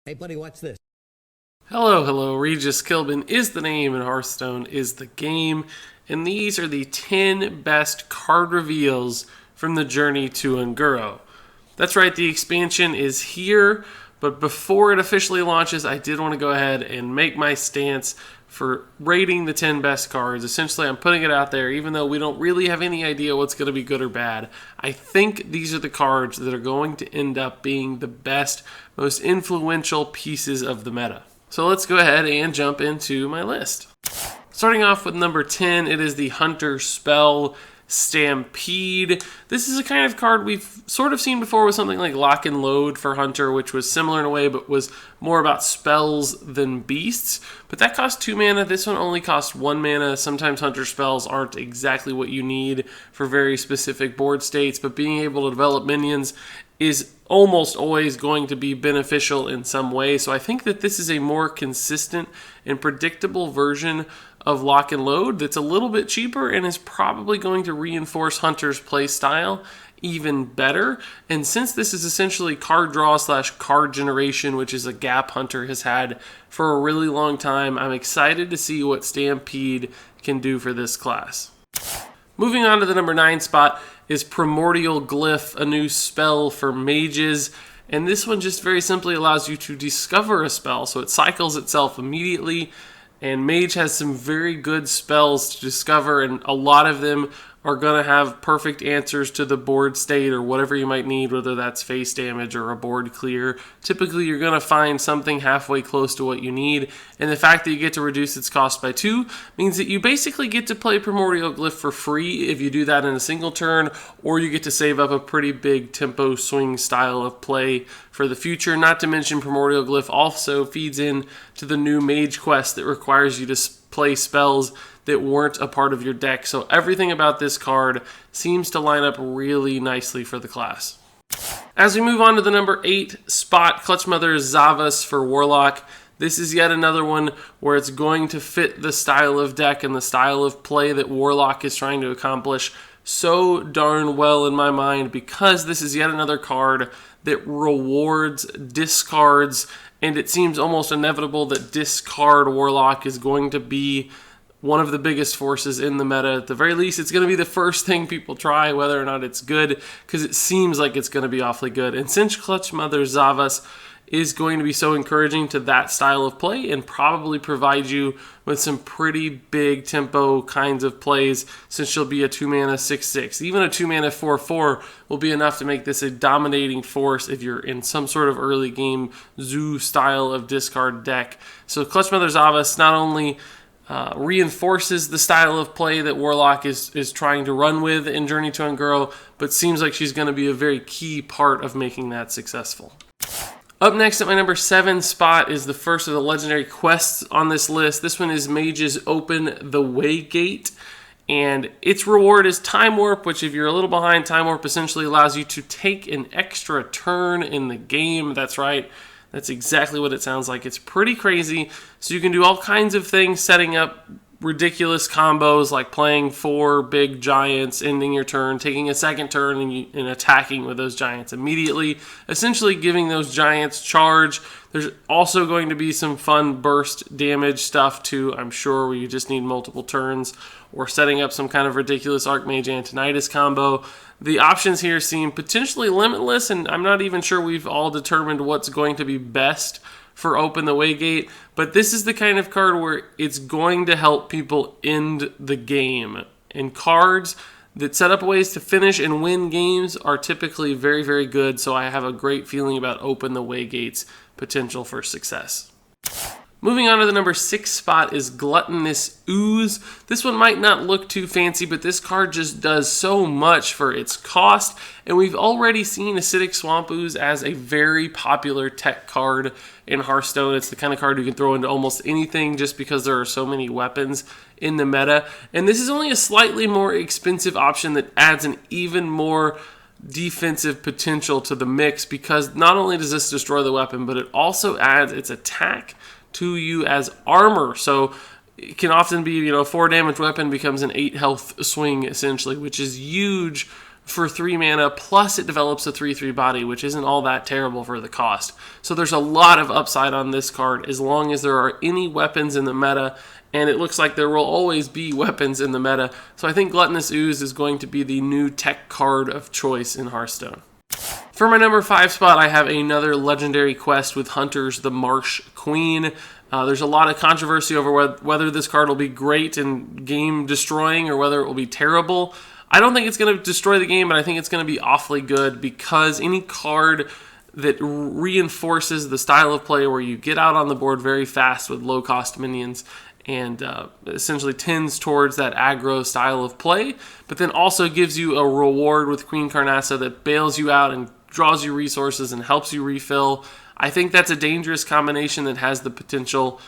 Hey, buddy, watch this. Hello. Regis Kilbin is the name and Hearthstone is the game. And these are the 10 best card reveals from the journey to Unguro. That's right, the expansion is here, but before it officially launches, I did want to go ahead and make my stance for rating the 10 best cards. Essentially, I'm putting it out there, even though we don't really have any idea what's going to be good or bad. I think these are the cards that are going to end up being the best, most influential pieces of the meta. So let's go ahead and jump into my list. Starting off with number 10, it is the Hunter spell Stampede. This is a kind of card we've sort of seen before with something like Lock and Load for Hunter, which was similar in a way, but was more about spells than beasts. But that cost 2 mana. This one only costs 1 mana. Sometimes Hunter spells aren't exactly what you need for very specific board states, but being able to develop minions is almost always going to be beneficial in some way. So I think that this is a more consistent and predictable version of Lock and Load that's a little bit cheaper and is probably going to reinforce Hunter's play style even better. And since this is essentially card draw / card generation, which is a gap Hunter has had for a really long time, I'm excited to see what Stampede can do for this class. Moving on to the number 9 spot is Primordialglyph, a new spell for mages. And this one just very simply allows you to discover a spell, so it cycles itself immediately. And Mage has some very good spells to discover, and a lot of them are going to have perfect answers to the board state or whatever you might need, whether that's face damage or a board clear. Typically, you're going to find something halfway close to what you need, and the fact that you get to reduce its cost by 2 means that you basically get to play Primordialglyph for free if you do that in a single turn, or you get to save up a pretty big tempo swing style of play for the future. Not to mention Primordialglyph also feeds in to the new Mage quest that requires you to play spells that weren't a part of your deck. So everything about this card seems to line up really nicely for the class. As we move on to the number 8 spot, Clutch Mother Savas for Warlock. This is yet another one where it's going to fit the style of deck and the style of play that Warlock is trying to accomplish so darn well in my mind, because this is yet another card that rewards discards, and it seems almost inevitable that discard Warlock is going to be one of the biggest forces in the meta. At the very least, it's going to be the first thing people try, whether or not it's good, because it seems like it's going to be awfully good. And since Clutch Mother Savas is going to be so encouraging to that style of play and probably provide you with some pretty big tempo kinds of plays, since she'll be a 2-mana 6/6. Even a 2-mana 4/4 will be enough to make this a dominating force if you're in some sort of early game zoo style of discard deck. So Clutch Mother Savas not only reinforces the style of play that Warlock is trying to run with in Journey to Unguro, but seems like she's going to be a very key part of making that successful. Up next at my number 7 spot is the first of the legendary quests on this list. This one is Mages Open the Waygate, and its reward is Time Warp, which if you're a little behind, Time Warp essentially allows you to take an extra turn in the game. That's right. That's exactly what it sounds like. It's pretty crazy. So you can do all kinds of things, setting up ridiculous combos like playing 4 big giants, ending your turn, taking a second turn, and attacking with those giants immediately, essentially giving those giants charge. There's also going to be some fun burst damage stuff too, I'm sure, where you just need multiple turns, or setting up some kind of ridiculous Archmage Antonidas combo. The options here seem potentially limitless, and I'm not even sure we've all determined what's going to be best for Open the Waygate, but this is the kind of card where it's going to help people end the game. And cards that set up ways to finish and win games are typically very, very good, so I have a great feeling about Open the Waygate's potential for success. Moving on to the number 6 spot is Gluttonous Ooze. This one might not look too fancy, but this card just does so much for its cost. And we've already seen Acidic Swamp Ooze as a very popular tech card in Hearthstone. It's the kind of card you can throw into almost anything just because there are so many weapons in the meta. And this is only a slightly more expensive option that adds an even more defensive potential to the mix, because not only does this destroy the weapon, but it also adds its attack to you as armor. So it can often be, 4 damage weapon becomes an 8 health swing essentially, which is huge for 3 mana, plus it develops a 3/3 body, which isn't all that terrible for the cost. So there's a lot of upside on this card as long as there are any weapons in the meta, and it looks like there will always be weapons in the meta. So I think Gluttonous Ooze is going to be the new tech card of choice in Hearthstone. For my number 5 spot, I have another legendary quest with Hunters, the Marsh Queen. There's a lot of controversy over whether this card will be great and game destroying or whether it will be terrible. I don't think it's going to destroy the game, but I think it's going to be awfully good because any card that reinforces the style of play where you get out on the board very fast with low-cost minions and essentially tends towards that aggro style of play, but then also gives you a reward with Queen Carnassa that bails you out and draws you resources and helps you refill. I think that's a dangerous combination that has the potential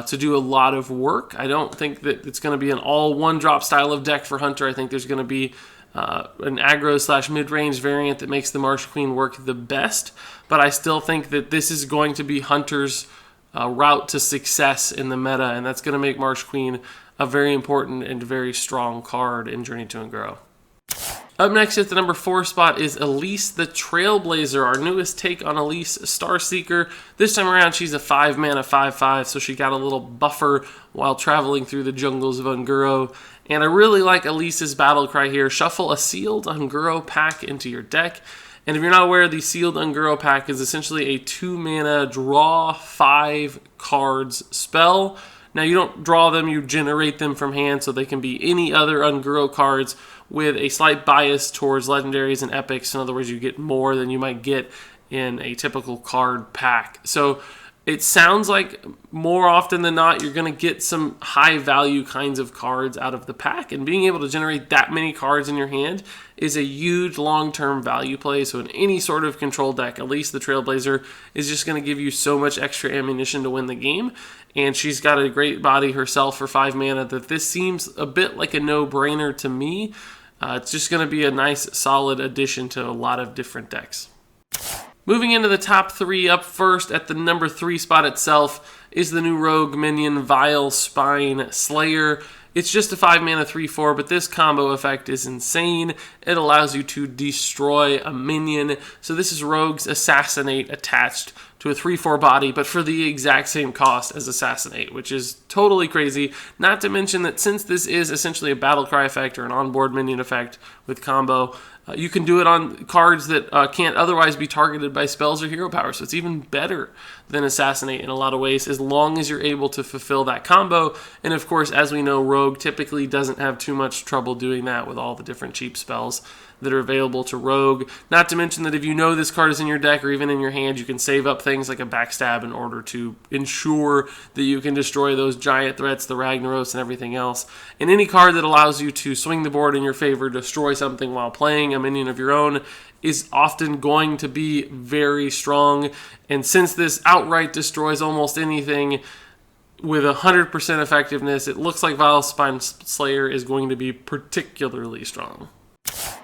to do a lot of work. I don't think that it's going to be an all one-drop style of deck for Hunter. I think there's going to be an aggro/mid-range variant that makes the Marsh Queen work the best, but I still think that this is going to be Hunter's route to success in the meta, and that's going to make Marsh Queen a very important and very strong card in Journey to Ungrow. Up next at the number 4 spot is Elise the Trailblazer, our newest take on Elise Starseeker. This time around, she's a 5 mana 5/5, so she got a little buffer while traveling through the jungles of Ungrow. And I really like Elise's battle cry here. Shuffle a sealed Ungrow pack into your deck. And if you're not aware, the sealed Ungrow pack is essentially a 2 mana draw 5 cards spell. Now, you don't draw them, you generate them from hand, so they can be any other Ungrow cards with a slight bias towards legendaries and epics. In other words, you get more than you might get in a typical card pack. So it sounds like more often than not, you're going to get some high value kinds of cards out of the pack, and being able to generate that many cards in your hand is a huge long-term value play. So in any sort of control deck, at least the Trailblazer is just going to give you so much extra ammunition to win the game. And she's got a great body herself for 5 mana that this seems a bit like a no-brainer to me. It's just going to be a nice, solid addition to a lot of different decks. Moving into the top 3, up first at the number 3 spot itself is the new rogue minion, Vile Spine Slayer. It's just a 5 mana 3/4, but this combo effect is insane. It allows you to destroy a minion. So this is Rogue's Assassinate attached to a 3/4 body, but for the exact same cost as Assassinate, which is totally crazy. Not to mention that since this is essentially a battle cry effect or an onboard minion effect with combo, you can do it on cards that can't otherwise be targeted by spells or hero power. So it's even better than Assassinate in a lot of ways, as long as you're able to fulfill that combo. And of course, as we know, Rogue typically doesn't have too much trouble doing that with all the different cheap spells that are available to Rogue. Not to mention that if you know this card is in your deck or even in your hand, you can save up things like a backstab in order to ensure that you can destroy those giant threats, the Ragnaros and everything else. And any card that allows you to swing the board in your favor, destroy something while playing a minion of your own, is often going to be very strong. And since this outright destroys almost anything with 100% effectiveness, it looks like Vile Spine Slayer is going to be particularly strong.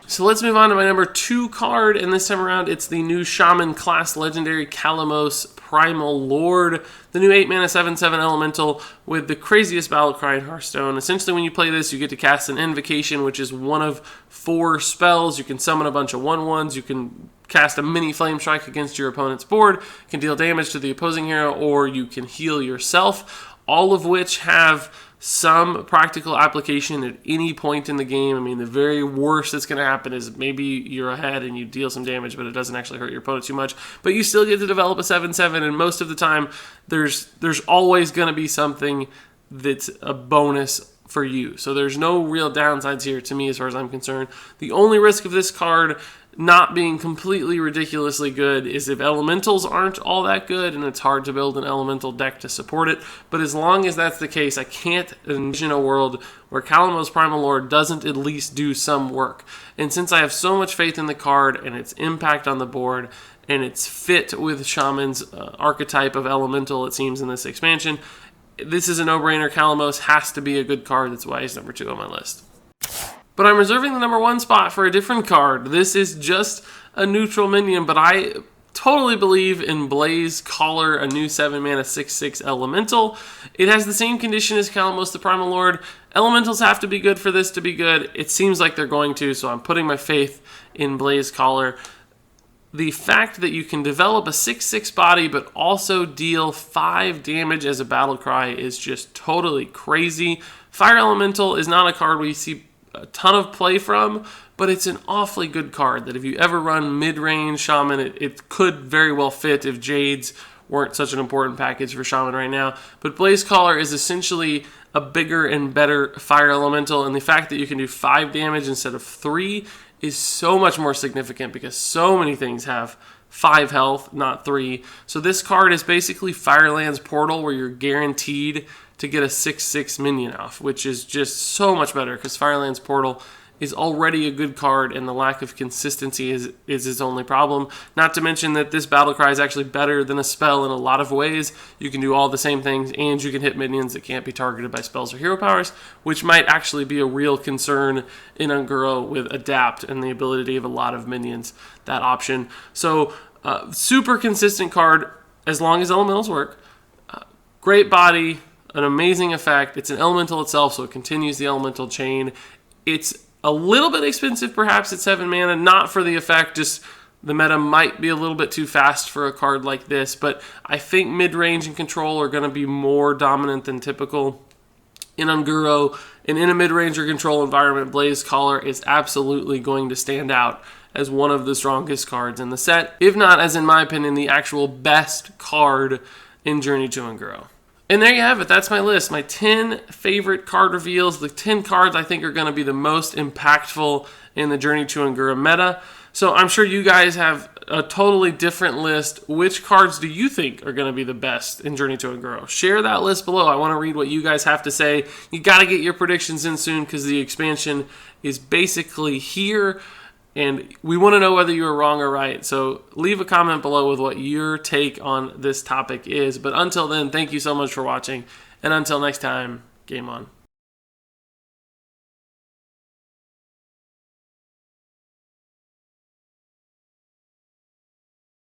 So let's move on to my number 2 card, and this time around it's the new Shaman class legendary Kalamos Primal Lord, the new 8 mana 7/7 elemental with the craziest battle cry in Hearthstone. Essentially, when you play this, you get to cast an Invocation, which is one of 4 spells. You can summon a bunch of 1/1s, you can cast a mini Flame Strike against your opponent's board, you can deal damage to the opposing hero, or you can heal yourself, all of which have some practical application at any point in the game. I mean, the very worst that's going to happen is maybe you're ahead and you deal some damage, but it doesn't actually hurt your opponent too much. But you still get to develop a 7/7, and most of the time, there's always going to be something that's a bonus for you. So there's no real downsides here to me as far as I'm concerned. The only risk of this card not being completely ridiculously good is if elementals aren't all that good and it's hard to build an elemental deck to support it. But as long as that's the case, I can't envision a world where Kalamos Primal Lord doesn't at least do some work. And since I have so much faith in the card and its impact on the board and its fit with Shaman's archetype of elemental, it seems, in this expansion, this is a no-brainer. Kalamos has to be a good card. That's why he's number 2 on my list. But I'm reserving the number 1 spot for a different card. This is just a neutral minion, but I totally believe in Blaze Caller, a new 7 mana 6/6 elemental. It has the same condition as Kalamos the Primal Lord, Elementals have to be good for this to be good. It seems like they're going to, so I'm putting my faith in Blaze Caller. The fact that you can develop a 6/6 body but also deal 5 damage as a battle cry is just totally crazy. Fire Elemental is not a card we see a ton of play from, but it's an awfully good card that if you ever run mid-range Shaman, it could very well fit if Jades weren't such an important package for Shaman right now. But Blaze Caller is essentially a bigger and better Fire Elemental, and the fact that you can do 5 damage instead of 3 is so much more significant because so many things have 5 health, not 3. So this card is basically Fireland's Portal, where you're guaranteed to get a 6/6 minion off, which is just so much better because Fireland's Portal is already a good card, and the lack of consistency is its only problem. Not to mention that this battle cry is actually better than a spell in a lot of ways. You can do all the same things, and you can hit minions that can't be targeted by spells or hero powers, which might actually be a real concern in Unguro with Adapt and the ability to give a lot of minions that option. So, super consistent card as long as elementals work. Great body, an amazing effect. It's an elemental itself, so it continues the elemental chain. It's a little bit expensive perhaps at 7 mana, not for the effect, just the meta might be a little bit too fast for a card like this, but I think mid-range and control are going to be more dominant than typical in Unguro, and in a mid-range or control environment, Blaze Caller is absolutely going to stand out as one of the strongest cards in the set, if not, as in my opinion, the actual best card in Journey to Unguro. And there you have it. That's my list. My 10 favorite card reveals. The 10 cards I think are going to be the most impactful in the Journey to Unguro meta. So I'm sure you guys have a totally different list. Which cards do you think are going to be the best in Journey to Unguro? Share that list below. I want to read what you guys have to say. You got to get your predictions in soon because the expansion is basically here. And we want to know whether you were wrong or right. So leave a comment below with what your take on this topic is. But until then, thank you so much for watching. And until next time, game on.